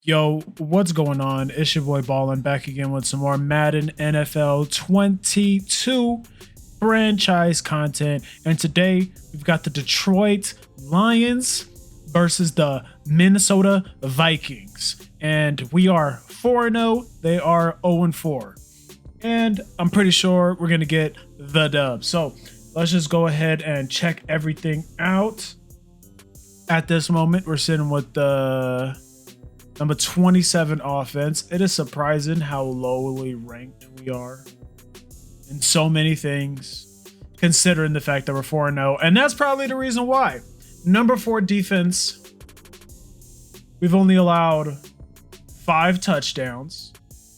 Yo, what's going on? It's your boy Ballin back again with some more Madden NFL 22 franchise content. And today we've got the Detroit Lions versus the Minnesota Vikings. And we are 4-0, they are 0-4. And I'm pretty sure we're going to get the dub. So let's just go ahead and check everything out. At this moment, we're sitting with the number 27 offense. It is surprising how lowly ranked we are in so many things, considering the fact that we're 4-0. And that's probably the reason why. Number 4 defense, we've only allowed 5 touchdowns.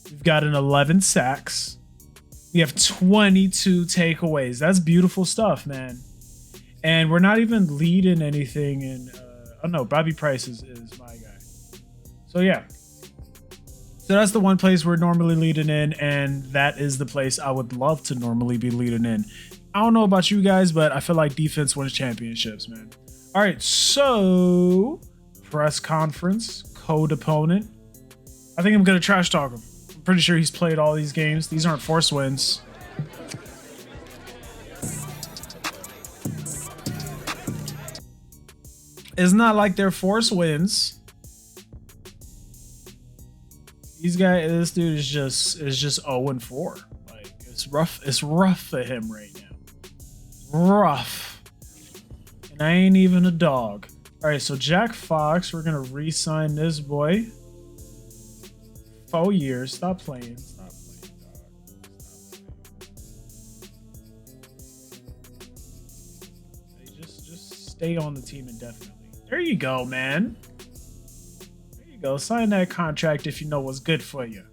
We've got an 11 sacks. We have 22 takeaways. That's beautiful stuff, man. And we're not even leading anything in, oh no, Bobby Price is my guy. So yeah. So that's the one place we're normally leading in, and that is the place I would love to normally be leading in. I don't know about you guys, but I feel like defense wins championships, man. All right, so press conference, code opponent. I think I'm gonna trash talk him. I'm pretty sure he's played all these games. These aren't forced wins. It's not like they're forced wins. These guys, this dude is just 0-4. Like it's rough for him right now. Rough. And I ain't even a dog. All right, so Jack Fox, we're gonna re-sign this boy. 4 years. Stop playing. Stop playing, dog. Stop playing. Just stay on the team indefinitely. There you go, man. There you go. Sign that contract if you know what's good for you.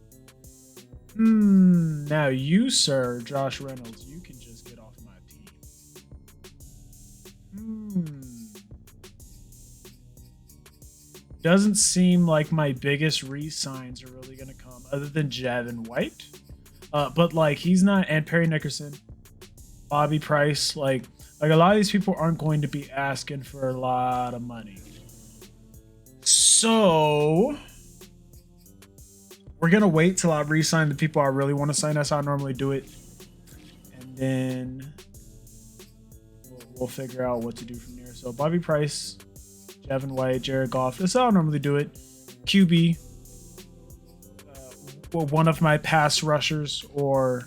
Now you, sir, Josh Reynolds, you can just get off my team. Doesn't seem like my biggest re-signs are really gonna come, other than Javin White. But like he's not, and Perry Nickerson, Bobby Price, like a lot of these people aren't going to be asking for a lot of money. So we're gonna wait till I re-sign the people I really want to sign. That's how I normally do it, and then we'll figure out what to do from there. So Bobby Price, Javin White, Jared Goff. That's how I normally do it. QB, one of my pass rushers or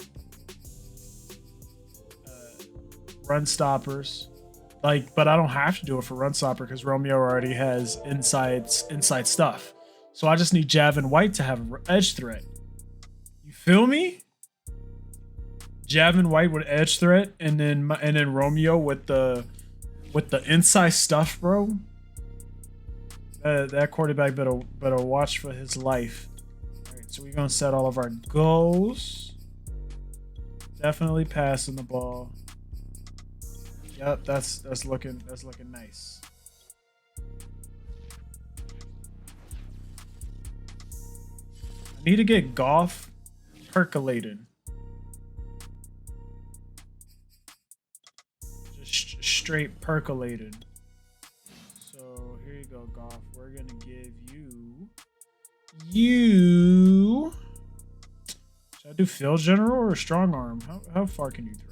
run stoppers. Like, but I don't have to do it for run stopper because Romeo already has inside stuff. So I just need Javin White to have an edge threat. You feel me? Javin White with edge threat, and then Romeo with the inside stuff, bro. That quarterback better watch for his life. All right, so we're gonna set all of our goals. Definitely passing the ball. Yep, that's looking nice. I need to get Goff percolated. Just straight percolated. So here you go, Goff. We're gonna give you. Should I do field general or strong arm? How far can you throw?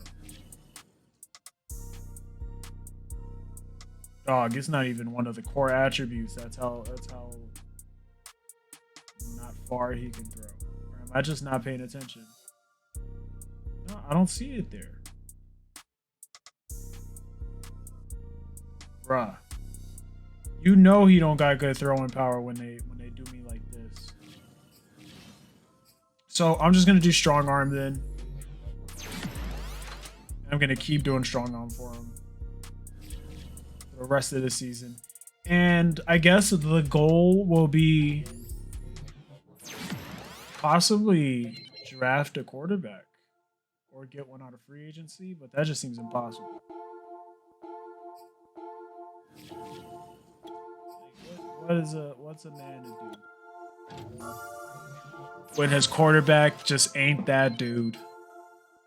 Dog, it's not even one of the core attributes. That's how not far he can throw. Or am I just not paying attention? No, I don't see it there. Bruh. You know he don't got good throwing power when they do me like this. So I'm just gonna do strong arm then. I'm gonna keep doing strong arm for him the rest of the season. And I guess the goal will be possibly draft a quarterback or get one out of free agency, but that just seems impossible. What's a man to do when his quarterback just ain't that dude?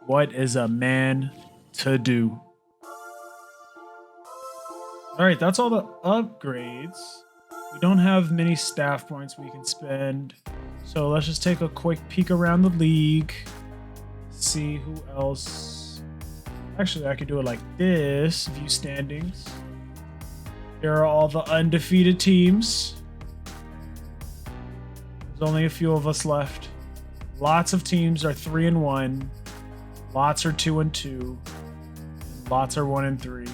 What is a man to do? All right, that's all the upgrades. We don't have many staff points we can spend. So let's just take a quick peek around the league. See who else. Actually, I could do it like this. View standings. Here are all the undefeated teams. There's only a few of us left. Lots of teams are 3-1. Lots are 2-2. Lots are 1-3.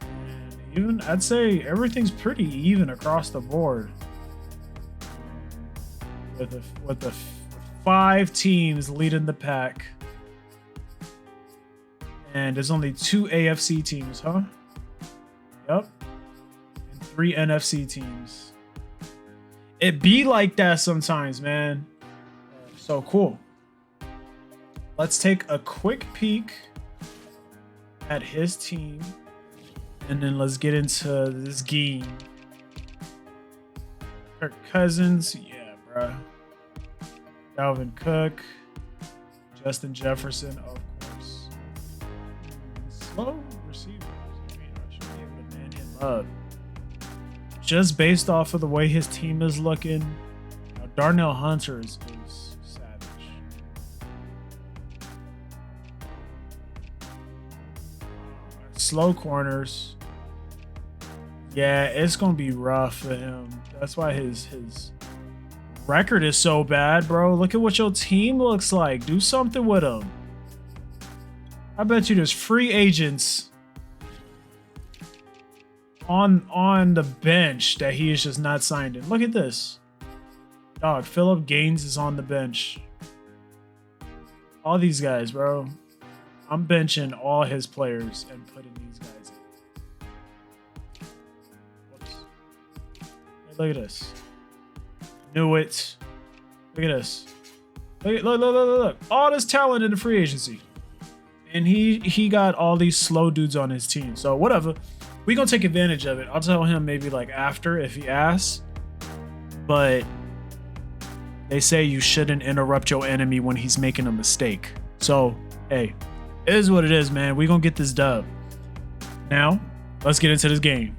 And even I'd say everything's pretty even across the board. With the 5 teams leading the pack. And there's only 2 AFC teams, huh? Yep. And 3 NFC teams. It be like that sometimes, man. So cool. Let's take a quick peek at his team. And then let's get into this game. Kirk Cousins, yeah, bro. Dalvin Cook, Justin Jefferson, of course. Slow receivers. I mean, I should be able to man him up. Just based off of the way his team is looking, Darnell Hunter is savage. Slow corners. Yeah, it's gonna be rough for him. That's why his record is so bad, bro. Look at what your team looks like. Do something with them. I bet you there's free agents on the bench that he is just not signed in. Look at this. Dog, Phillip Gaines is on the bench. All these guys, bro. I'm benching all his players and putting these guys in. Whoops. Hey, look at this. Knew it. Look at this. Look. All this talent in the free agency. And he got all these slow dudes on his team. So whatever. We gonna take advantage of it. I'll tell him maybe like after if he asks. But they say you shouldn't interrupt your enemy when he's making a mistake. So, hey, it is what it is, man. We gonna get this dub. Now, let's get into this game.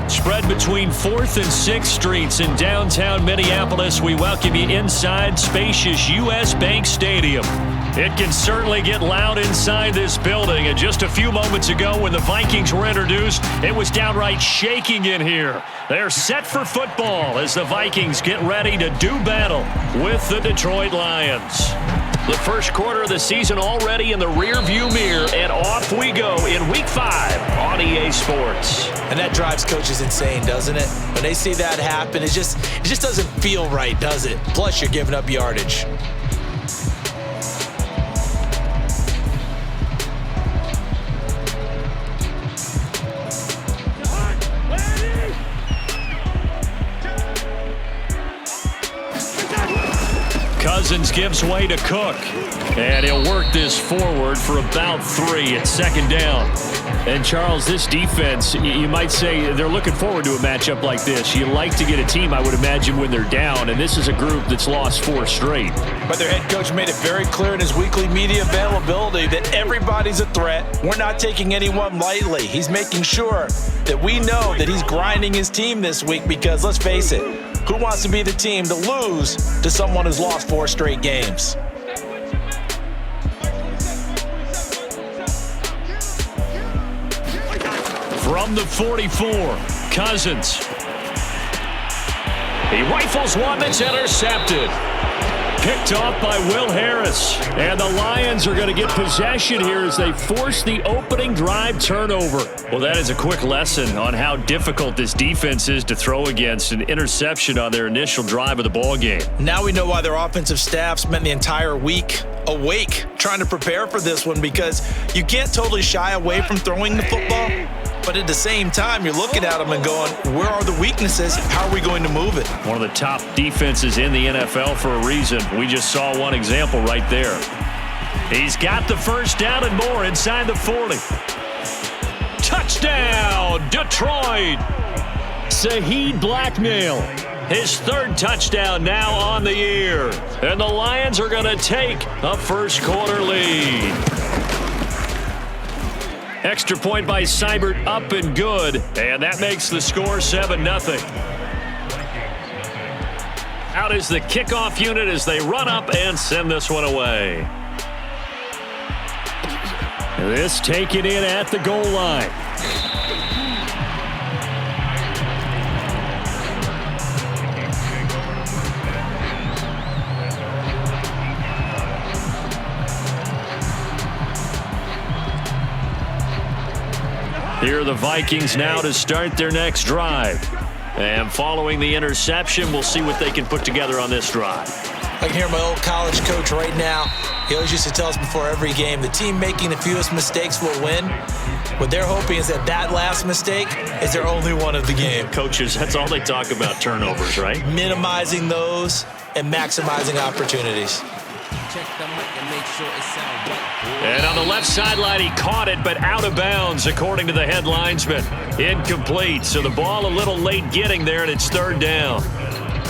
Spread between 4th and 6th Streets in downtown Minneapolis. We welcome you inside spacious U.S. Bank Stadium. It can certainly get loud inside this building. And just a few moments ago when the Vikings were introduced, it was downright shaking in here. They're set for football as the Vikings get ready to do battle with the Detroit Lions. The first quarter of the season already in the rearview mirror, and off we go in Week 5 on EA Sports. And that drives coaches insane, doesn't it? When they see that happen, it just doesn't feel right, does it? Plus, you're giving up yardage. Cousins gives way to Cook, and he'll work this forward for about 3 at 2nd down. And Charles, this defense, you might say they're looking forward to a matchup like this. You like to get a team, I would imagine, when they're down, and this is a group that's lost 4 straight. But their head coach made it very clear in his weekly media availability that everybody's a threat. We're not taking anyone lightly. He's making sure that we know that he's grinding his team this week because, let's face it, who wants to be the team to lose to someone who's lost 4 straight games? From the 44, Cousins. He rifles one that's intercepted. Picked off by Will Harris. And the Lions are going to get possession here as they force the opening drive turnover. Well, that is a quick lesson on how difficult this defense is to throw against. An interception on their initial drive of the ball game. Now we know why their offensive staff spent the entire week awake trying to prepare for this one, because you can't totally shy away from throwing the football. But at the same time, you're looking at them and going, where are the weaknesses? How are we going to move it? One of the top defenses in the NFL for a reason. We just saw one example right there. He's got the first down and more inside the 40. Touchdown, Detroit! Saheed Blackmail. His 3rd touchdown now on the year. And the Lions are going to take a first quarter lead. Extra point by Seibert, up and good. And that makes the score 7-0. Out is the kickoff unit as they run up and send this one away. This taken in at the goal line. Here are the Vikings now to start their next drive. And following the interception, we'll see what they can put together on this drive. I can hear my old college coach right now. He always used to tell us before every game, the team making the fewest mistakes will win. What they're hoping is that that last mistake is their only one of the game. Coaches, that's all they talk about, turnovers, right? Minimizing those and maximizing opportunities. And on the left sideline, he caught it, but out of bounds, according to the head linesman. Incomplete, so the ball a little late getting there, and it's third down.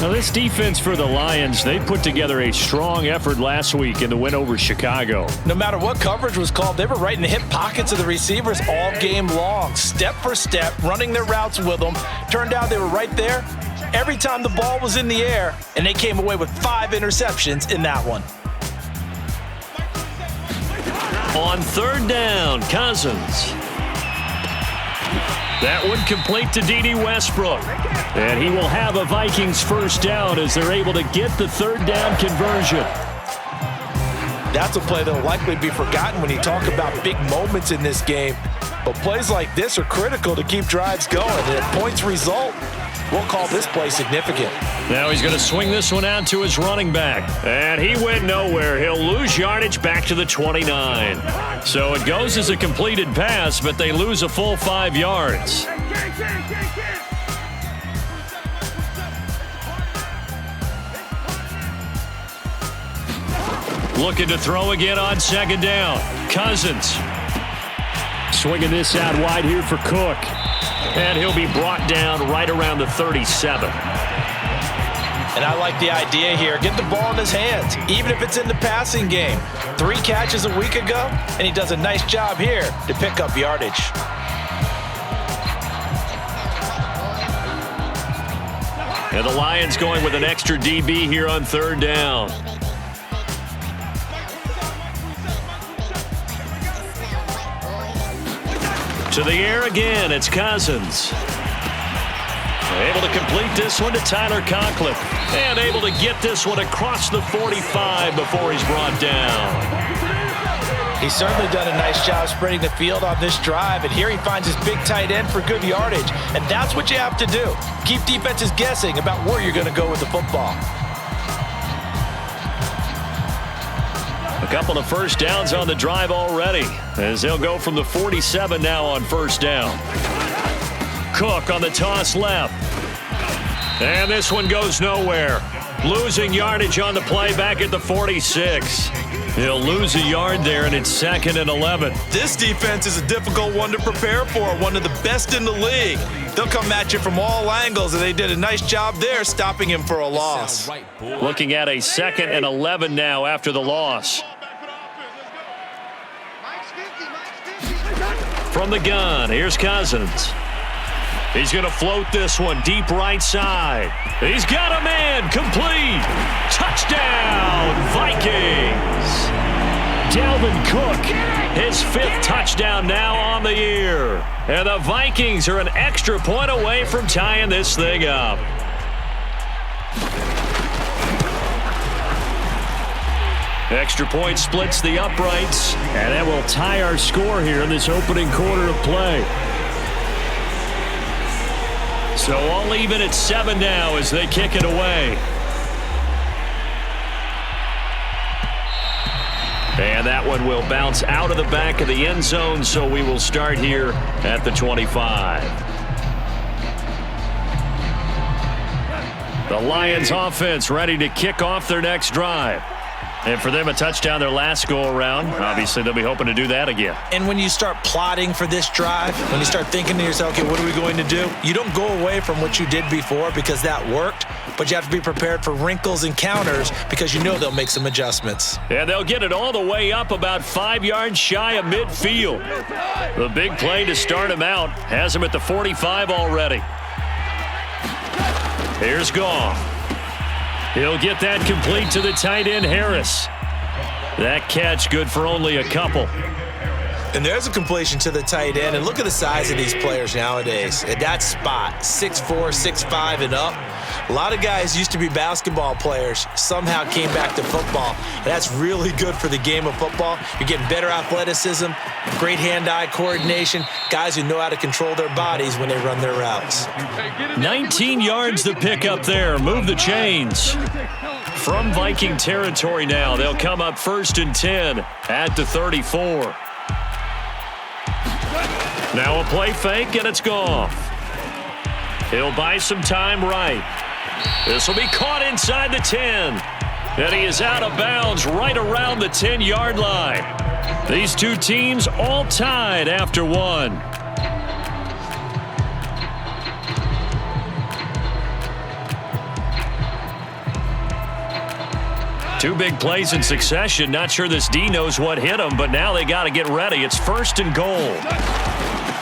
Now, this defense for the Lions, they put together a strong effort last week in the win over Chicago. No matter what coverage was called, they were right in the hip pockets of the receivers all game long, step for step, running their routes with them. Turned out they were right there every time the ball was in the air, and they came away with 5 interceptions in that one. On third down, Cousins. That one complete to D.D. Westbrook. And he will have a Vikings first down as they're able to get the third down conversion. That's a play that will likely be forgotten when you talk about big moments in this game. But plays like this are critical to keep drives going. And if points result, we'll call this play significant. Now he's going to swing this one out to his running back. And he went nowhere. He'll lose yardage back to the 29. So it goes as a completed pass, but they lose a full 5 yards. Looking to throw again on second down. Cousins. Swinging this out wide here for Cook. And he'll be brought down right around the 37. And I like the idea here. Get the ball in his hands, even if it's in the passing game. 3 catches a week ago, and he does a nice job here to pick up yardage. And the Lions going with an extra DB here on third down. To the air again, it's Cousins. Able to complete this one to Tyler Conklin. And able to get this one across the 45 before he's brought down. He's certainly done a nice job spreading the field on this drive. And here he finds his big tight end for good yardage. And that's what you have to do. Keep defenses guessing about where you're going to go with the football. A couple of first downs on the drive already, as they'll go from the 47 now on first down. Cook on the toss left. And this one goes nowhere. Losing yardage on the play back at the 46. He'll lose a yard there, and it's 2nd and 11. This defense is a difficult one to prepare for, one of the best in the league. They'll come at you from all angles, and they did a nice job there stopping him for a loss. Looking at a 2nd and 11 now after the loss. From the gun, here's Cousins. He's going to float this one deep right side. He's got a man, complete. Touchdown, Vikings. Dalvin Cook, his 5th touchdown now on the year. And the Vikings are an extra point away from tying this thing up. Extra point splits the uprights, and that will tie our score here in this opening quarter of play. So all even at 7 now as they kick it away. And that one will bounce out of the back of the end zone, so we will start here at the 25. The Lions offense ready to kick off their next drive. And for them, a touchdown their last go-around. Obviously, they'll be hoping to do that again. And when you start plotting for this drive, when you start thinking to yourself, okay, what are we going to do? You don't go away from what you did before because that worked, but you have to be prepared for wrinkles and counters because you know they'll make some adjustments. And they'll get it all the way up about 5 yards shy of midfield. The big play to start him out has him at the 45 already. Here's Goff. He'll get that complete to the tight end, Harris. That catch good for only a couple. And there's a completion to the tight end. And look at the size of these players nowadays. At that spot, 6'4", 6'5", and up. A lot of guys used to be basketball players, somehow came back to football. And that's really good for the game of football. You're getting better athleticism, great hand-eye coordination, guys who know how to control their bodies when they run their routes. 19 yards to pick up there. Move the chains. From Viking territory now, they'll come up 1st and 10 at the 34. Now a play fake, and it's Goff. He'll buy some time right. This will be caught inside the 10. And he is out of bounds right around the 10-yard line. These two teams all tied after one. Two big plays in succession. Not sure this D knows what hit him, but now they got to get ready. It's 1st and goal.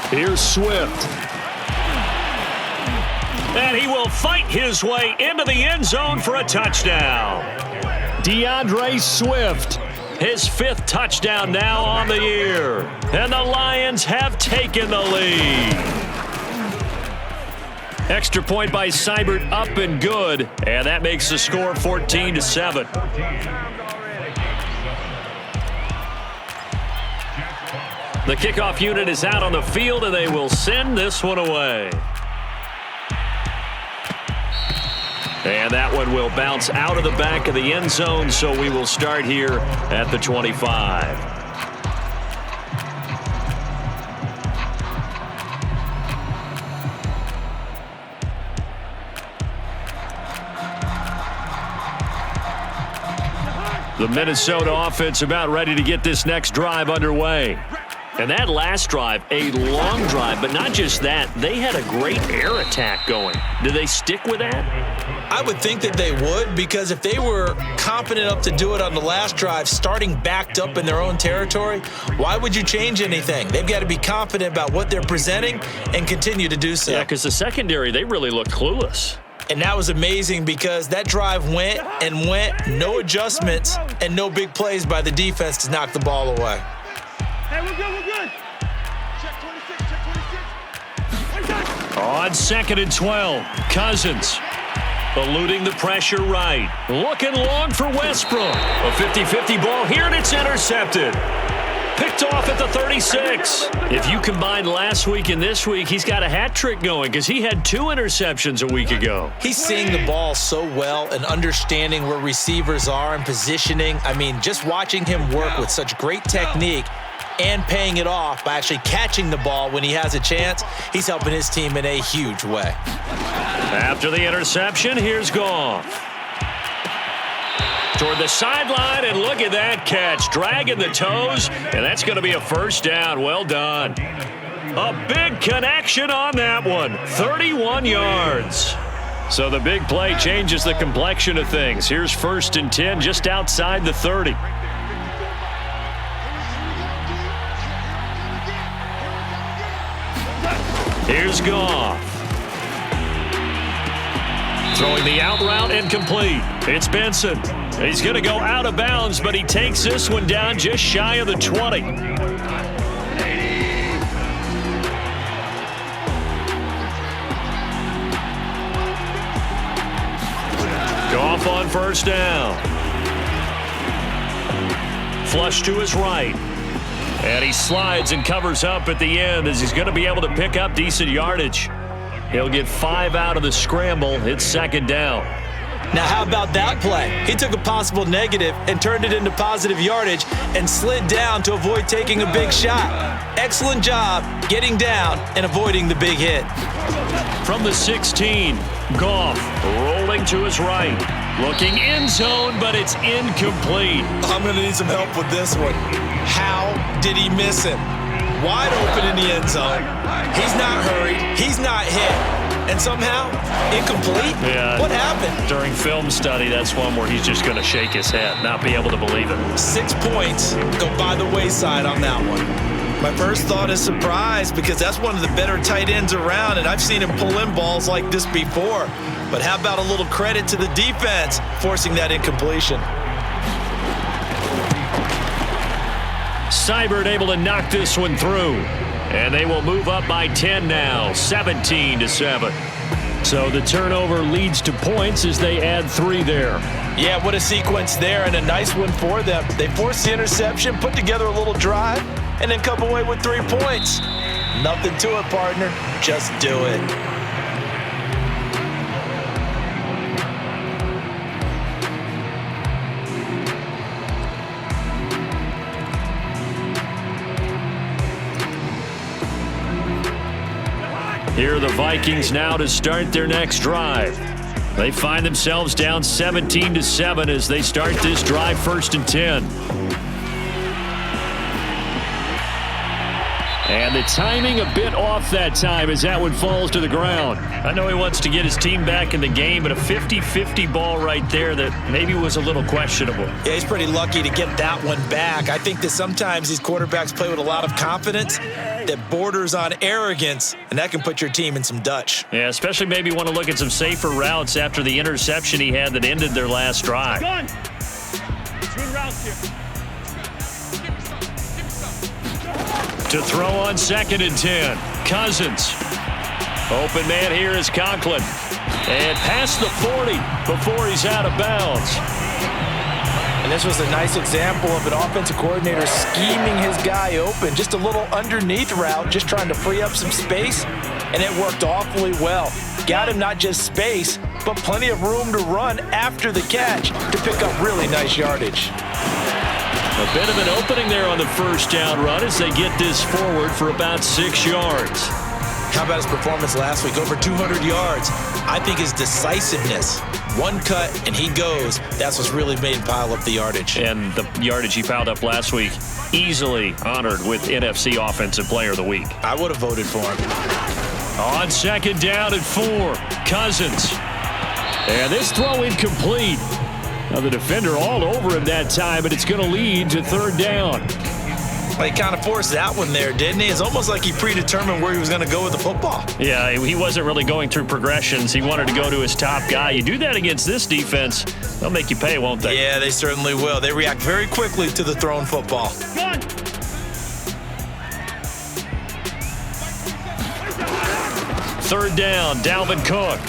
Here's Swift. And he will fight his way into the end zone for a touchdown. DeAndre Swift, his 5th touchdown now on the year. And the Lions have taken the lead. Extra point by Seibert up and good. And that makes the score 14-7. The kickoff unit is out on the field, and they will send this one away. And that one will bounce out of the back of the end zone, so we will start here at the 25. The Minnesota offense about ready to get this next drive underway. And that last drive, a long drive, but not just that. They had a great air attack going. Do they stick with that? I would think that they would, because if they were confident enough to do it on the last drive, starting backed up in their own territory, why would you change anything? They've got to be confident about what they're presenting and continue to do so. Yeah, because the secondary, they really looked clueless. And that was amazing because that drive went and went, no adjustments, and no big plays by the defense to knock the ball away. Hey, we're good. Check 26. On 2nd and 12, Cousins eluding the pressure right. Looking long for Westbrook. A 50-50 ball here, and it's intercepted. Picked off at the 36. If you combine last week and this week, he's got a hat trick going because he had 2 interceptions a week ago. He's seeing the ball so well and understanding where receivers are and positioning. I mean, just watching him work with such great technique and paying it off by actually catching the ball when he has a chance, he's helping his team in a huge way. After the interception, here's Goff. Toward the sideline, and look at that catch. Dragging the toes, and that's going to be a 1st down. Well done. A big connection on that one. 31 yards. So the big play changes the complexion of things. Here's 1st and 10 just outside the 30. Here's Goff. Throwing the out route and complete. It's Benson. He's going to go out of bounds, but he takes this one down just shy of the 20. Goff on 1st down. Flush to his right. And he slides and covers up at the end as he's going to be able to pick up decent yardage. He'll get 5 out of the scramble. It's 2nd down. Now, how about that play? He took a possible negative and turned it into positive yardage and slid down to avoid taking a big shot. Excellent job getting down and avoiding the big hit. From the 16, Goff rolling to his right. Looking end zone, but it's incomplete. I'm going to need some help with this one. How did he miss him? Wide open in the end zone. He's not hurried. He's not hit. And somehow, incomplete? Yeah. What happened? During film study, that's one where he's just going to shake his head, not be able to believe it. 6 points go by the wayside on that one. My first thought is surprise because that's one of the better tight ends around, and I've seen him pull in balls like this before. But how about a little credit to the defense forcing that incompletion? Seibert able to knock this one through. And they will move up by 10 now, 17-7. So the turnover leads to points as they add 3 there. Yeah, what a sequence there, and a nice one for them. They forced the interception, put together a little drive, and then come away with 3 points. Nothing to it, partner. Just do it. Here are the Vikings now to start their next drive. They find themselves down 17-7 as they start this drive, 1st and 10. And the timing a bit off that time as that one falls to the ground. I know he wants to get his team back in the game, but a 50-50 ball right there that maybe was a little questionable. Yeah, he's pretty lucky to get that one back. I think that sometimes these quarterbacks play with a lot of confidence that borders on arrogance, and that can put your team in some Dutch. Yeah, especially maybe want to look at some safer routes after the interception he had that ended their last drive. Gun. Between routes here. To throw on 2nd and 10. Cousins. Open man here is Conklin. And past the 40 before he's out of bounds. And this was a nice example of an offensive coordinator scheming his guy open. Just a little underneath route, just trying to free up some space, and it worked awfully well. Got him not just space, but plenty of room to run after the catch to pick up really nice yardage. A bit of an opening there on the 1st down run as they get this forward for about 6 yards. How about his performance last week? Over 200 yards. I think his decisiveness, one cut and he goes, that's what's really made him pile up the yardage. And the yardage he piled up last week, easily honored with NFC Offensive Player of the Week. I would have voted for him. On 2nd down and 4, Cousins. And this throw incomplete. Now the defender all over him that time, but it's going to lead to 3rd down. Well, he kind of forced that one there, didn't he? It's almost like he predetermined where he was going to go with the football. Yeah, he wasn't really going through progressions. He wanted to go to his top guy. You do that against this defense, they'll make you pay, won't they? Yeah, they certainly will. They react very quickly to the thrown football. Gun. 3rd down, Dalvin Cook.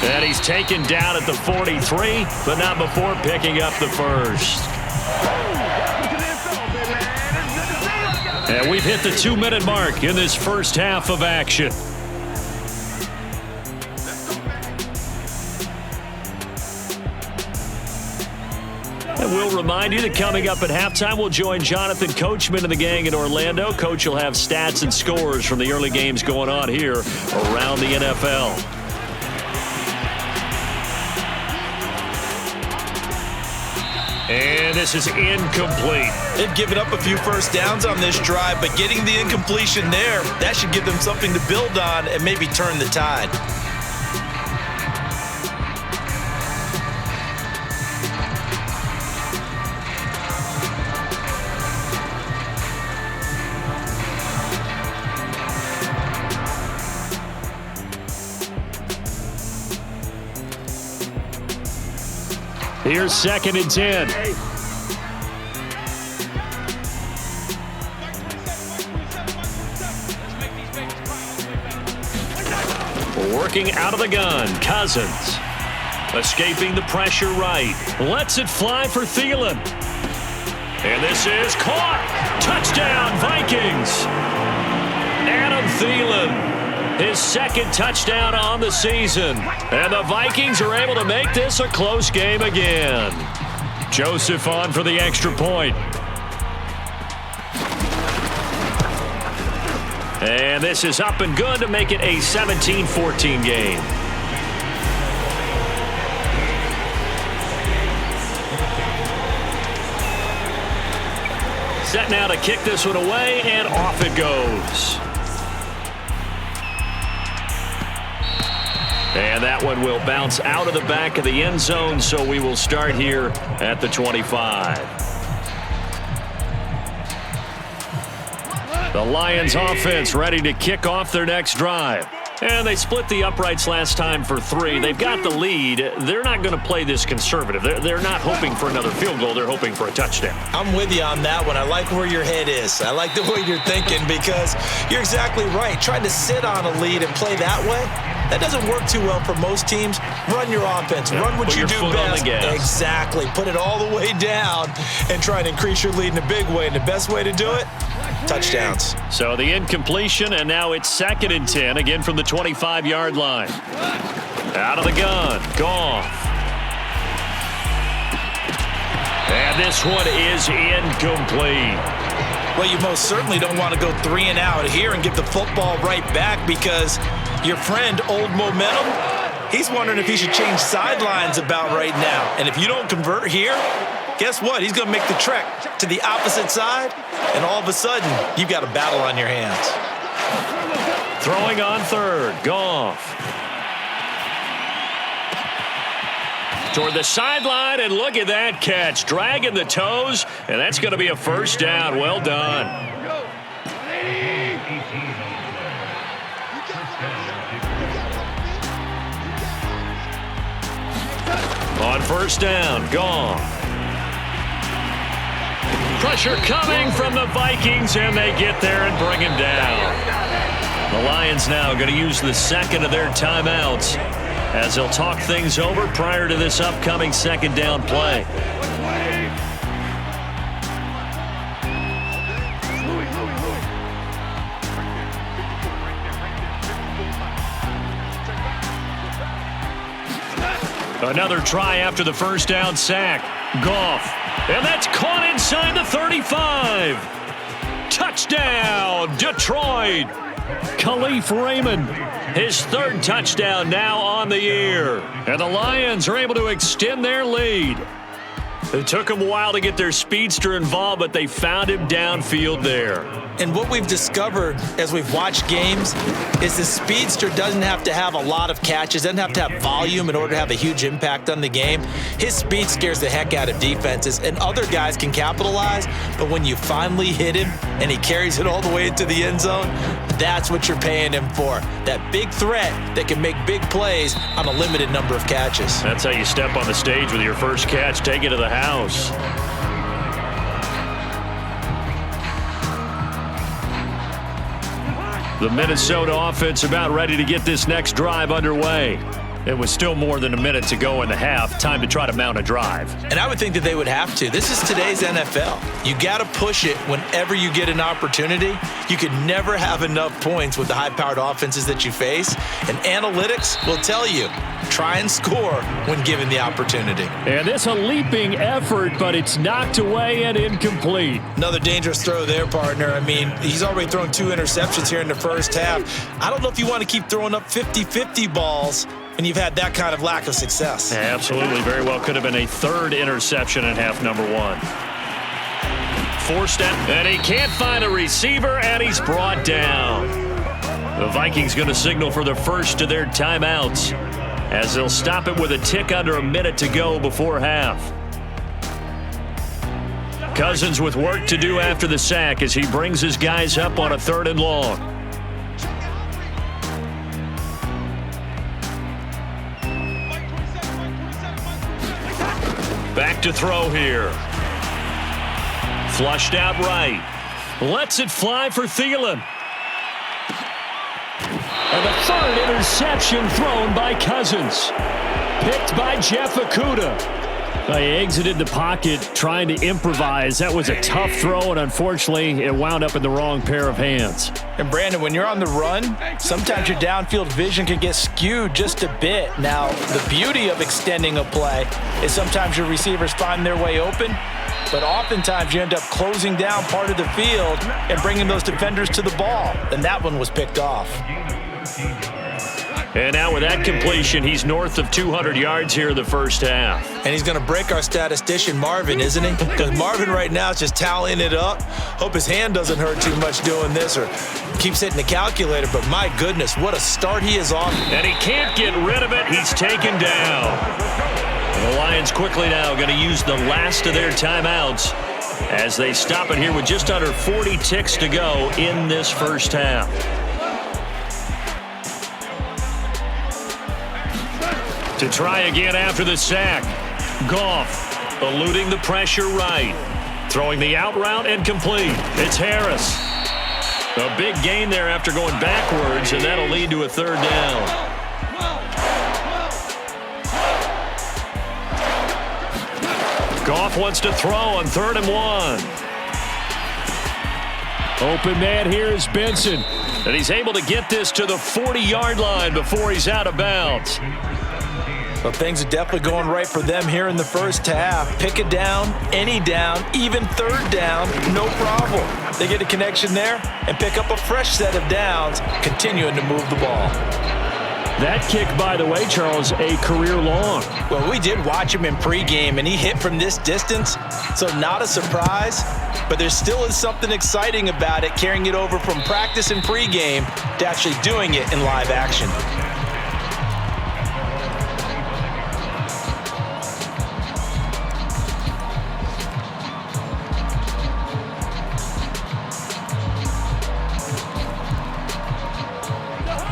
And he's taken down at the 43, but not before picking up the 1st. And we've hit the 2-minute mark in this 1st half of action. And we'll remind you that coming up at halftime, we'll join Jonathan Coachman and the gang in Orlando. Coach will have stats and scores from the early games going on here around the NFL. And this is incomplete. They've given up a few 1st downs on this drive, but getting the incompletion there, that should give them something to build on and maybe turn the tide. Here's 2nd and 10. Working out of the gun, Cousins. Escaping the pressure right. Lets it fly for Thielen. And this is caught. Touchdown, Vikings. Adam Thielen. His 2nd touchdown on the season. And the Vikings are able to make this a close game again. Joseph on for the extra point. And this is up and good to make it a 17-14 game. Set now to kick this one away, and off it goes. And that one will bounce out of the back of the end zone, so we will start here at the 25. The Lions offense ready to kick off their next drive. And they split the uprights last time for 3. They've got the lead. They're not going to play this conservative. They're not hoping for another field goal. They're hoping for a touchdown. I'm with you on that one. I like where your head is. I like the way you're thinking because you're exactly right. Trying to sit on a lead and play that way, that doesn't work too well for most teams. Run your offense. Run what you do best. Exactly. Put it all the way down and try and increase your lead in a big way. And the best way to do it, touchdowns. So the incompletion, and now it's 2nd and 10, again from the 25-yard line. Out of the gun, Goff. And this one is incomplete. Well, you most certainly don't want to go 3 and out here and give the football right back because your friend, Old Momentum, he's wondering if he should change sidelines about right now. And if you don't convert here, guess what? He's going to make the trek to the opposite side, and all of a sudden, you've got a battle on your hands. Throwing on 3rd, Goff. Toward the sideline, and look at that catch. Dragging the toes, and that's going to be a first down. Well done. On 1st down, Goff. Pressure coming from the Vikings, and they get there and bring him down. The Lions now going to use the 2nd of their timeouts as they'll talk things over prior to this upcoming 2nd down play. Another try after the 1st down sack. Goff. And that's caught inside the 35. Touchdown, Detroit. Khalif Raymond, his 3rd touchdown now on the year. And the Lions are able to extend their lead. It took them a while to get their speedster involved, but they found him downfield there. And what we've discovered as we've watched games is the speedster doesn't have to have a lot of catches, doesn't have to have volume in order to have a huge impact on the game. His speed scares the heck out of defenses, and other guys can capitalize, but when you finally hit him and he carries it all the way into the end zone, that's what you're paying him for. That big threat that can make big plays on a limited number of catches. That's how you step on the stage with your first catch, take it to the house. The Minnesota offense about ready to get this next drive underway. It was still more than a minute to go in the half. Time to try to mount a drive. And I would think that they would have to. This is today's NFL. You got to push it whenever you get an opportunity. You can never have enough points with the high-powered offenses that you face. And analytics will tell you, try and score when given the opportunity. And it's a leaping effort, but it's knocked away and incomplete. Another dangerous throw there, partner. I mean, he's already thrown 2 interceptions here in the first half. I don't know if you want to keep throwing up 50-50 balls when you've had that kind of lack of success. Yeah, absolutely. Very well could have been a 3rd interception in half number 1. Forced out, and he can't find a receiver, and he's brought down. The Vikings going to signal for the first of their timeouts as they'll stop it with a tick under a minute to go before half. Cousins with work to do after the sack as he brings his guys up on a 3rd and long. Back to throw here. Flushed out right. Lets it fly for Thielen. And the 3rd interception thrown by Cousins. Picked by Jeff Okudah. He exited the pocket trying to improvise. That was a tough throw, and unfortunately, it wound up in the wrong pair of hands. And Brandon, when you're on the run, sometimes your downfield vision can get skewed just a bit. Now, the beauty of extending a play is sometimes your receivers find their way open, but oftentimes you end up closing down part of the field and bringing those defenders to the ball, and that one was picked off. And now with that completion, he's north of 200 yards here in the first half. And he's going to break our statistician, Marvin, isn't he? Because Marvin right now is just tallying it up. Hope his hand doesn't hurt too much doing this or keeps hitting the calculator. But my goodness, what a start he is on. And he can't get rid of it. He's taken down. And the Lions quickly now going to use the last of their timeouts as they stop it here with just under 40 ticks to go in this first half. To try again after the sack. Goff eluding the pressure right. Throwing the out route and complete. It's Harris. A big gain there after going backwards, and that'll lead to a third down. Goff wants to throw on 3rd and 1. Open man here is Benson. And he's able to get this to the 40-yard line before he's out of bounds. Well, things are definitely going right for them here in the first half. Pick a down, any down, even 3rd down, no problem. They get a connection there and pick up a fresh set of downs, continuing to move the ball. That kick, by the way, Charles, a career long. Well, we did watch him in pregame, and he hit from this distance, so not a surprise. But there still is something exciting about it, carrying it over from practice and pregame to actually doing it in live action.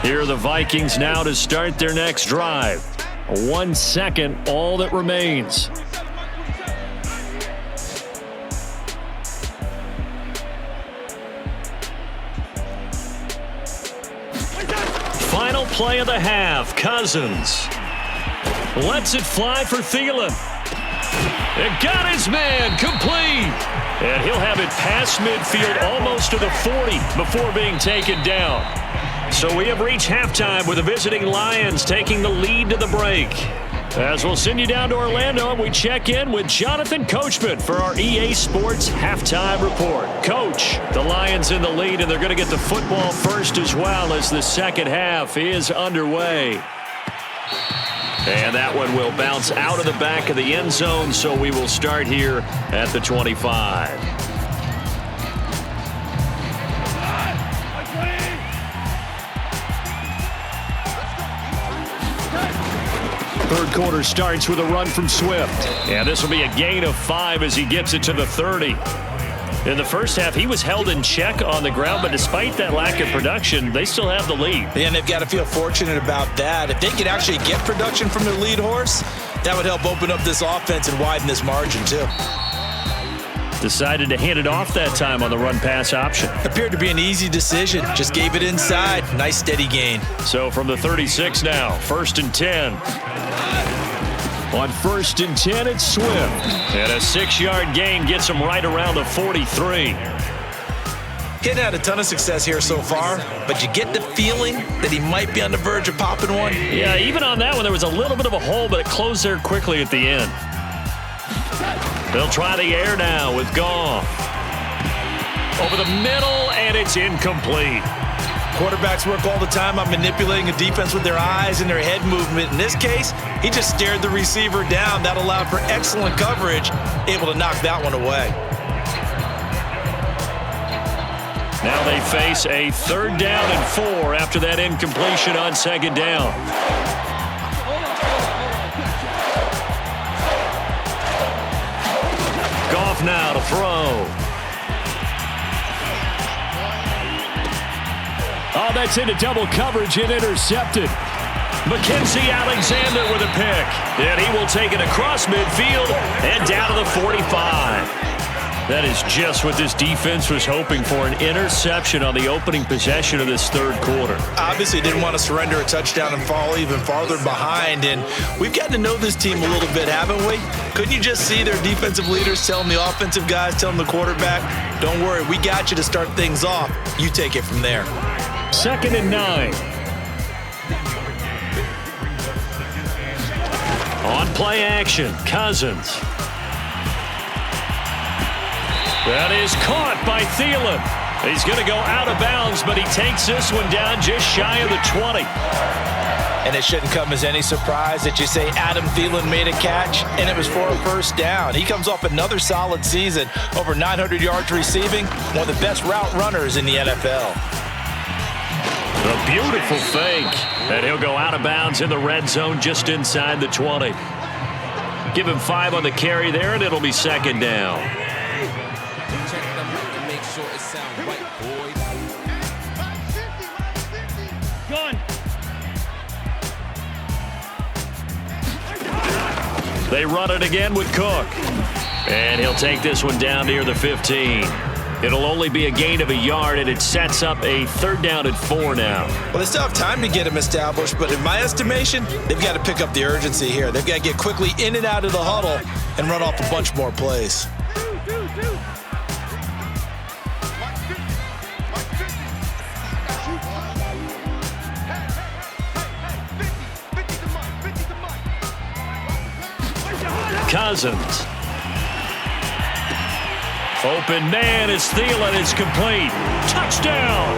Here are the Vikings now to start their next drive. 1 second, all that remains. Final play of the half. Cousins lets it fly for Thielen. It got his man complete. And he'll have it past midfield almost to the 40 before being taken down. So we have reached halftime with the visiting Lions taking the lead to the break. As we'll send you down to Orlando and we check in with Jonathan Coachman for our EA Sports Halftime Report. Coach, the Lions in the lead, and they're going to get the football first as well as the second half is underway. And that one will bounce out of the back of the end zone, so we will start here at the 25. Third quarter starts with a run from Swift. And this will be a gain of 5 as he gets it to the 30. In the first half, he was held in check on the ground, but despite that lack of production, they still have the lead. And they've got to feel fortunate about that. If they could actually get production from their lead horse, that would help open up this offense and widen this margin too. Decided to hand it off that time on the run-pass option. Appeared to be an easy decision. Just gave it inside. Nice steady gain. So from the 36 now, 1st and 10. On 1st and 10, it's Swift. And a 6-yard gain gets him right around the 43. Kid had a ton of success here so far, but you get the feeling that he might be on the verge of popping one. Yeah, even on that one, there was a little bit of a hole, but it closed there quickly at the end. They'll try the air now with Goff. Over the middle, and it's incomplete. Quarterbacks work all the time on manipulating a defense with their eyes and their head movement. In this case, he just stared the receiver down. That allowed for excellent coverage, able to knock that one away. Now they face a 3rd down and 4 after that incompletion on 2nd down. Goff now to throw. Oh, that's into double coverage and intercepted. Mackenzie Alexander with a pick. And he will take it across midfield and down to the 45. That is just what this defense was hoping for, an interception on the opening possession of this 3rd quarter. Obviously didn't want to surrender a touchdown and fall even farther behind, and we've gotten to know this team a little bit, haven't we? Couldn't you just see their defensive leaders telling the offensive guys, telling the quarterback, don't worry, we got you to start things off. You take it from there. 2nd and 9. On play action, Cousins. That is caught by Thielen. He's going to go out of bounds, but he takes this one down just shy of the 20. And it shouldn't come as any surprise that you say Adam Thielen made a catch, and it was for a 1st down. He comes off another solid season, over 900 yards receiving, one of the best route runners in the NFL. A beautiful fake, and he'll go out of bounds in the red zone just inside the 20. Give him 5 on the carry there, and it'll be 2nd down. They run it again with Cook. And he'll take this one down near the 15. It'll only be a gain of a yard, and it sets up a 3rd down and 4 now. Well, they still have time to get him established, but in my estimation, they've got to pick up the urgency here. They've got to get quickly in and out of the huddle and run off a bunch more plays. Cousins. Open man is Thielen. It's complete. Touchdown!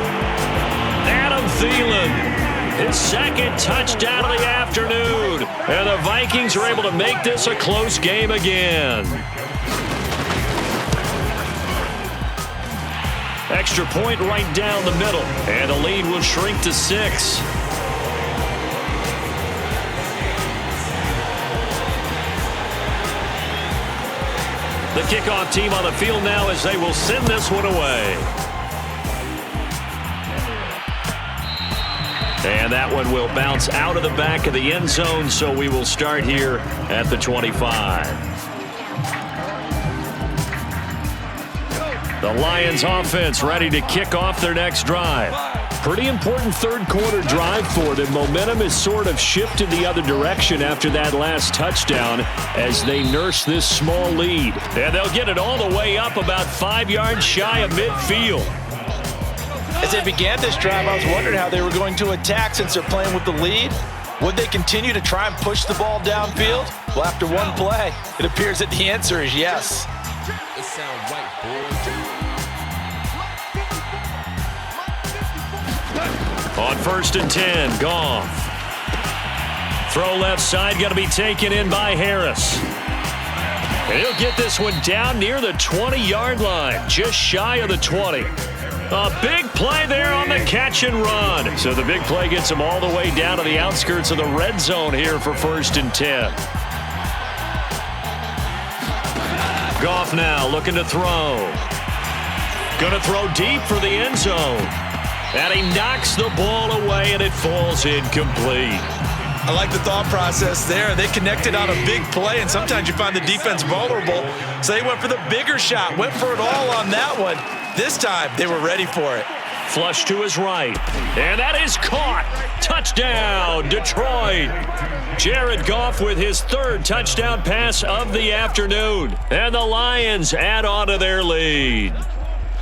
Adam Thielen. His 2nd touchdown of the afternoon. And the Vikings are able to make this a close game again. Extra point right down the middle. And the lead will shrink to 6. The kickoff team on the field now as they will send this one away. And that one will bounce out of the back of the end zone, so we will start here at the 25. The Lions offense ready to kick off their next drive. Pretty important 3rd quarter drive for them. Momentum has sort of shifted the other direction after that last touchdown as they nurse this small lead. And they'll get it all the way up about 5 yards shy of midfield. As they began this drive, I was wondering how they were going to attack since they're playing with the lead. Would they continue to try and push the ball downfield? Well, after one play, it appears that the answer is yes. It sounds right, boy. On 1st and 10, Goff. Throw left side, going to be taken in by Harris. And he'll get this one down near the 20-yard line, just shy of the 20. A big play there on the catch and run. So the big play gets him all the way down to the outskirts of the red zone here for 1st and 10. Goff now looking to throw. Going to throw deep for the end zone. And he knocks the ball away, and it falls incomplete. I like the thought process there. They connected on a big play, and sometimes you find the defense vulnerable. So they went for the bigger shot, went for it all on that one. This time, they were ready for it. Flush to his right, and that is caught. Touchdown, Detroit. Jared Goff with his 3rd touchdown pass of the afternoon. And the Lions add on to their lead.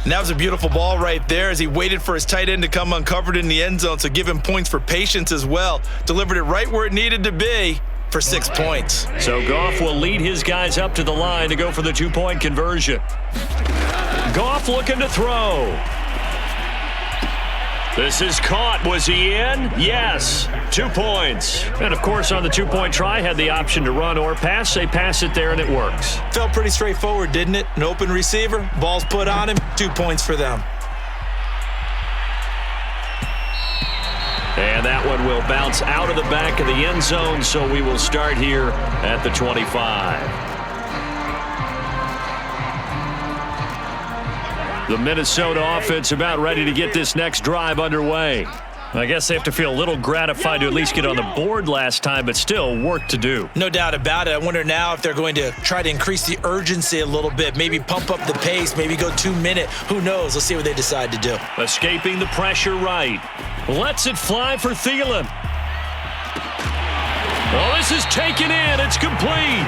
And that was a beautiful ball right there as he waited for his tight end to come uncovered in the end zone, so give him points for patience as well. Delivered it right where it needed to be for 6 points. So Goff will lead his guys up to the line to go for the 2-point conversion. Goff looking to throw. This is caught. Was he in? Yes. 2 points. And, of course, on the 2-point try, had the option to run or pass. They pass it there, and it works. Felt pretty straightforward, didn't it? An open receiver, ball's put on him, 2 points for them. And that one will bounce out of the back of the end zone, so we will start here at the 25. The Minnesota offense about ready to get this next drive underway. I guess they have to feel a little gratified to at least get on the board last time, but still work to do. No doubt about it. I wonder now if they're going to try to increase the urgency a little bit, maybe pump up the pace, maybe go 2 minute. Who knows? Let's see what they decide to do. Escaping the pressure right. Lets it fly for Thielen. Oh, this is taken in. It's complete.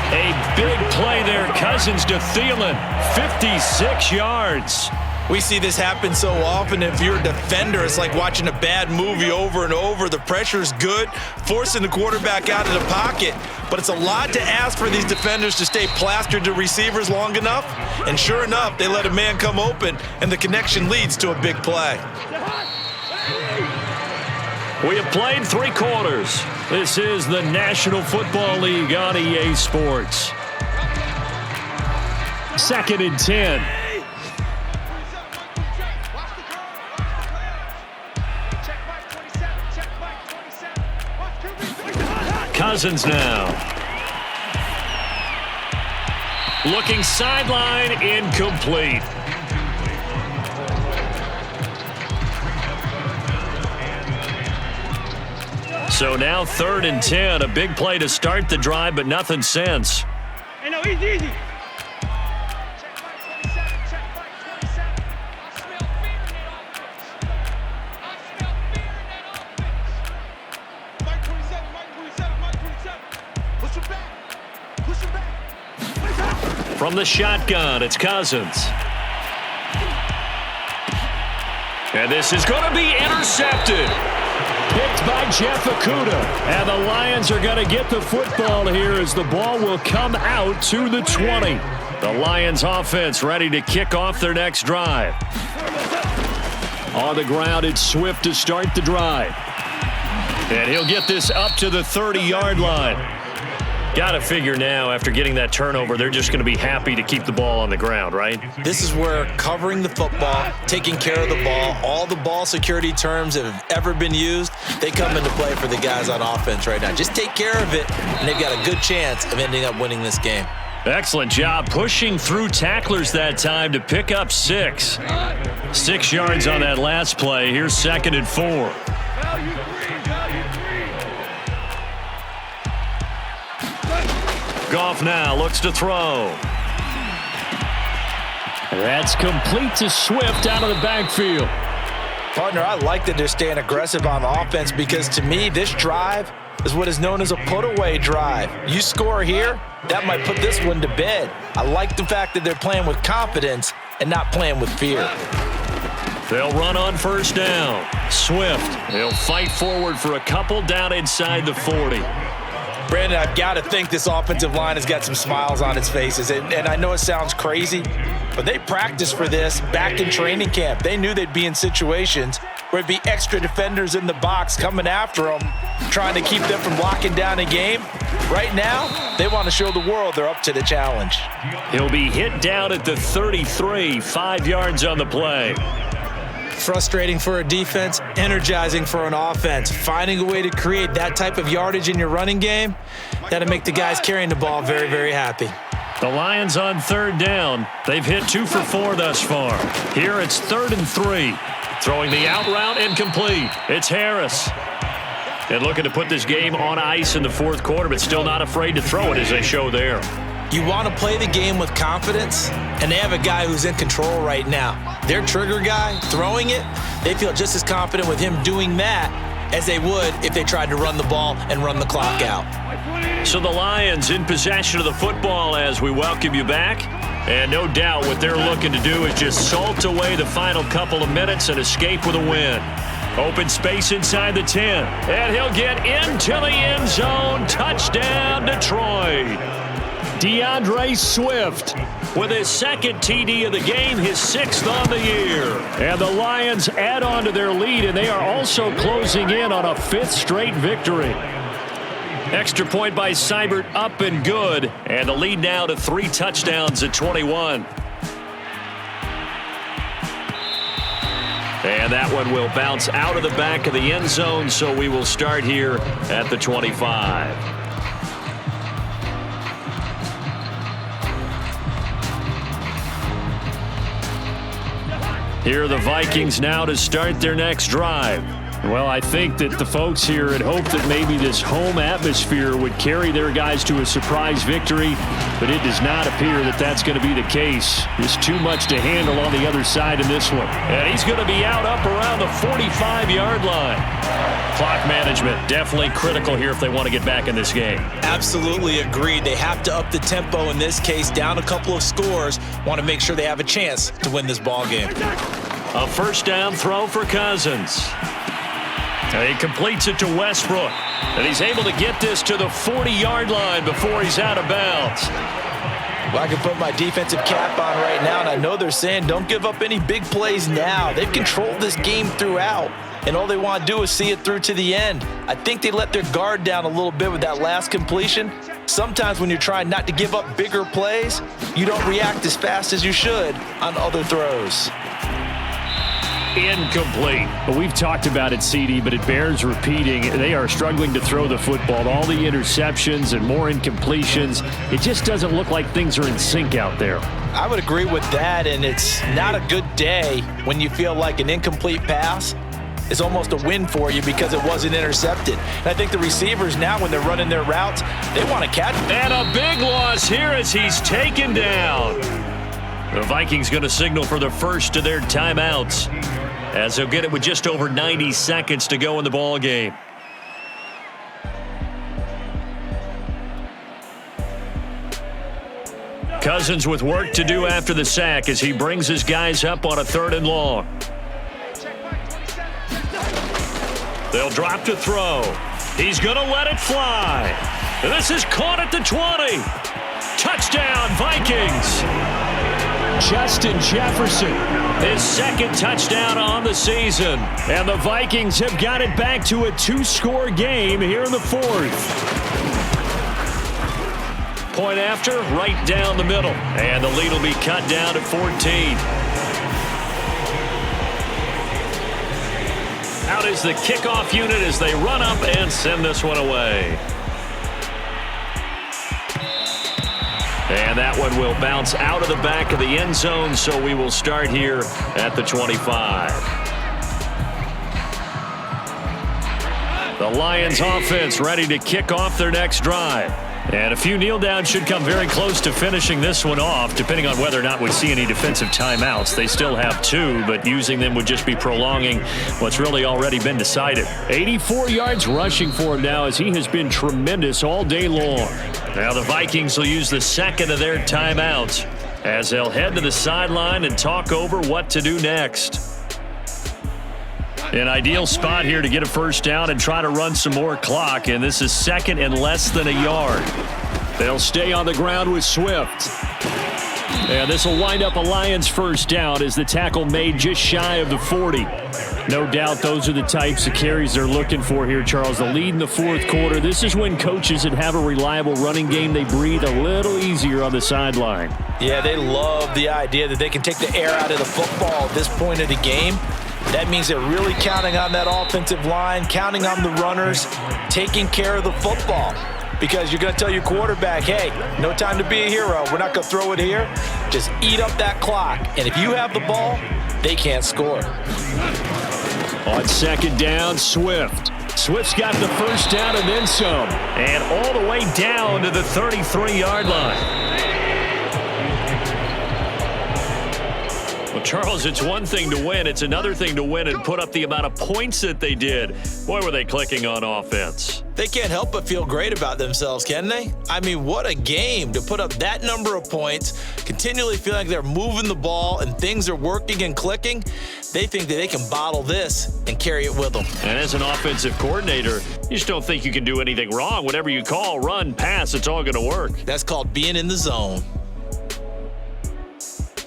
A big play there. Cousins to Thielen. 56 yards. We see this happen so often. If you're a defender, it's like watching a bad movie over and over. The pressure's good, forcing the quarterback out of the pocket. But it's a lot to ask for these defenders to stay plastered to receivers long enough. And sure enough, they let a man come open, and the connection leads to a big play. We have played 3 quarters. This is the National Football League on EA Sports. 2nd and 10. Cousins now. Looking sideline, incomplete. So now 3rd and 10. A big play to start the drive, but nothing since. Hey, no, easy. From the shotgun, it's Cousins. And this is going to be intercepted. Picked by Jeff Okudah. And the Lions are going to get the football here as the ball will come out to the 20. The Lions offense ready to kick off their next drive. On the ground, it's Swift to start the drive. And he'll get this up to the 30-yard line. Got to figure now, after getting that turnover, they're just going to be happy to keep the ball on the ground, right? This is where covering the football, taking care of the ball, all the ball security terms that have ever been used, they come into play for the guys on offense right now. Just take care of it, and they've got a good chance of ending up winning this game. Excellent job pushing through tacklers that time to pick up 6. 6 yards on that last play. Here's 2nd and 4. Goff now looks to throw. That's complete to Swift out of the backfield. Partner, I like that they're staying aggressive on offense because to me, this drive is what is known as a put-away drive. You score here, that might put this one to bed. I like the fact that they're playing with confidence and not playing with fear. They'll run on 1st down. Swift, he'll fight forward for a couple down inside the 40. Brandon, I've got to think this offensive line has got some smiles on its faces. And I know it sounds crazy, but they practiced for this back in training camp. They knew they'd be in situations where it'd be extra defenders in the box coming after them, trying to keep them from locking down a game. Right now, they want to show the world they're up to the challenge. He'll be hit down at the 33, 5 yards on the play. Frustrating for a defense, energizing for an offense. Finding a way to create that type of yardage in your running game, that'll make the guys carrying the ball very, very happy. The Lions on 3rd down. They've hit 2 for 4 thus far. Here it's 3rd and 3. Throwing the out route incomplete. It's Harris. And looking to put this game on ice in the 4th quarter, but still not afraid to throw it as they show there. You want to play the game with confidence, and they have a guy who's in control right now. Their trigger guy, throwing it, they feel just as confident with him doing that as they would if they tried to run the ball and run the clock out. So the Lions in possession of the football as we welcome you back. And no doubt what they're looking to do is just salt away the final couple of minutes and escape with a win. Open space inside the 10. And he'll get into the end zone. Touchdown, Detroit. DeAndre Swift with his 2nd TD of the game, his 6th on the year. And the Lions add on to their lead, and they are also closing in on a 5th straight victory. Extra point by Seibert, up and good. And the lead now to 3 touchdowns at 21. And that one will bounce out of the back of the end zone, so we will start here at the 25. Here are the Vikings now to start their next drive. Well, I think that the folks here had hoped that maybe this home atmosphere would carry their guys to a surprise victory, but it does not appear that that's going to be the case. Just too much to handle on the other side in this one. And he's going to be out up around the 45-yard line. Clock management, definitely critical here if they want to get back in this game. Absolutely agreed. They have to up the tempo in this case, down a couple of scores. Want to make sure they have a chance to win this ball game. A 1st down throw for Cousins. And he completes it to Westbrook. And he's able to get this to the 40-yard line before he's out of bounds. Well, I can put my defensive cap on right now, and I know they're saying don't give up any big plays now. They've controlled this game throughout, and all they want to do is see it through to the end. I think they let their guard down a little bit with that last completion. Sometimes when you're trying not to give up bigger plays, you don't react as fast as you should on other throws. Incomplete. But we've talked about it, CD, but it bears repeating. They are struggling to throw the football. All the interceptions and more incompletions. It just doesn't look like things are in sync out there. I would agree with that, and it's not a good day when you feel like an incomplete pass is almost a win for you because it wasn't intercepted. And I think the receivers now, when they're running their routes, they want to catch. And a big loss here as he's taken down. The Vikings going to signal for the first of their timeouts, as they'll get it with just over 90 seconds to go in the ball game. Cousins with work to do after the sack as he brings his guys up on a 3rd and long. They'll drop to throw. He's going to let it fly. This is caught at the 20. Touchdown, Vikings. Justin Jefferson, his 2nd touchdown on the season. And the Vikings have got it back to a 2-score game here in the 4th. Point after, right down the middle. And the lead will be cut down to 14. Out is the kickoff unit as they run up and send this one away. And that one will bounce out of the back of the end zone, so we will start here at the 25. The Lions offense ready to kick off their next drive. And a few kneel downs should come very close to finishing this one off, depending on whether or not we see any defensive timeouts. They still have 2, but using them would just be prolonging what's really already been decided. 84 yards rushing for him now as he has been tremendous all day long. Now the Vikings will use the 2nd of their timeouts as they'll head to the sideline and talk over what to do next. An ideal spot here to get a first down and try to run some more clock, and this is 2nd and less than a yard. They'll stay on the ground with Swift. And this will wind up a Lions first down as the tackle made just shy of the 40. No doubt those are the types of carries they're looking for here, Charles. The lead in the 4th quarter. This is when coaches that have a reliable running game, they breathe a little easier on the sideline. Yeah, they love the idea that they can take the air out of the football at this point of the game. That means they're really counting on that offensive line, counting on the runners, taking care of the football. Because you're going to tell your quarterback, hey, no time to be a hero. We're not going to throw it here. Just eat up that clock. And if you have the ball, they can't score. On 2nd down, Swift. Swift's got the first down and then some. And all the way down to the 33-yard line. Well, Charles, it's one thing to win. It's another thing to win and put up the amount of points that they did. Boy, were they clicking on offense. They can't help but feel great about themselves, can they? I mean, what a game to put up that number of points, continually feeling like they're moving the ball and things are working and clicking. They think that they can bottle this and carry it with them. And as an offensive coordinator, you just don't think you can do anything wrong. Whatever you call, run, pass, it's all going to work. That's called being in the zone.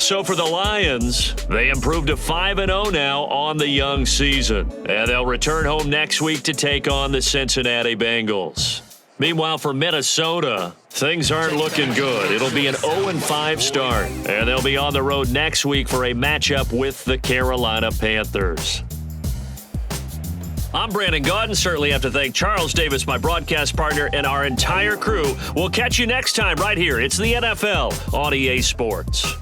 So for the Lions, they improved to 5-0 now on the young season. And they'll return home next week to take on the Cincinnati Bengals. Meanwhile, for Minnesota, things aren't looking good. It'll be an 0-5 start. And they'll be on the road next week for a matchup with the Carolina Panthers. I'm Brandon Gaudin. Certainly have to thank Charles Davis, my broadcast partner, and our entire crew. We'll catch you next time right here. It's the NFL on EA Sports.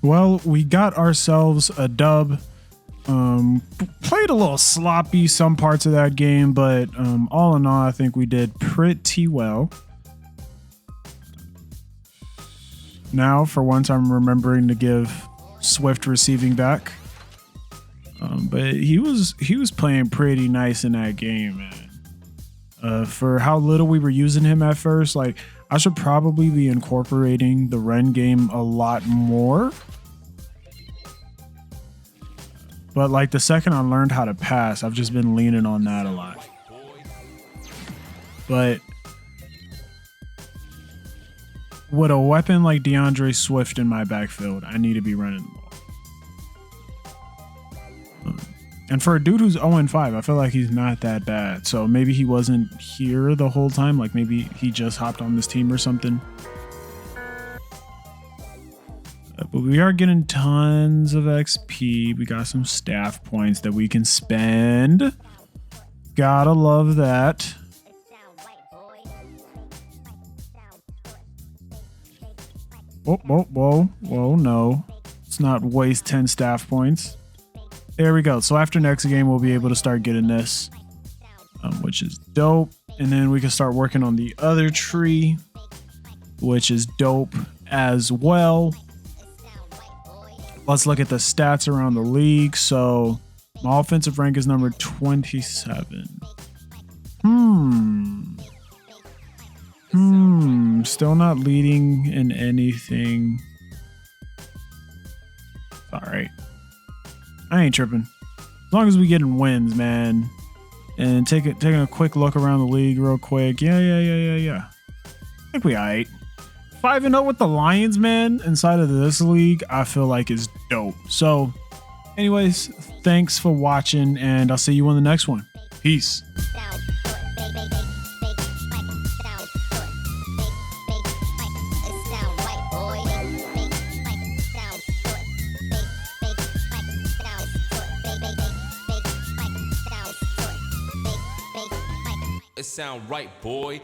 Well, we got ourselves a dub. Played a little sloppy some parts of that game, but all in all, I think we did pretty well. Now, for once, I'm remembering to give Swift receiving back. But he was playing pretty nice in that game, man. For how little we were using him at first, like, I should probably be incorporating the run game a lot more. But like the second I learned how to pass, I've just been leaning on that a lot. But with a weapon like DeAndre Swift in my backfield, I need to be running the ball. And for a dude who's 0-5, I feel like he's not that bad. So maybe he wasn't here the whole time. Like maybe he just hopped on this team or something. But we are getting tons of XP. We got some staff points that we can spend. Gotta love that. Whoa, no. Let's not waste 10 staff points. There we go. So after next game, we'll be able to start getting this, which is dope. And then we can start working on the other tree, which is dope as well. Let's look at the stats around the league. So my offensive rank is number 27. Still not leading in anything. All right. I ain't tripping. As long as we getting wins, man. And taking a quick look around the league real quick. Yeah. I think we alright. 5-0 with the Lions, man, inside of this league, I feel like is dope. So, anyways, thanks for watching, and I'll see you on the next one. Peace. It sound right, boy.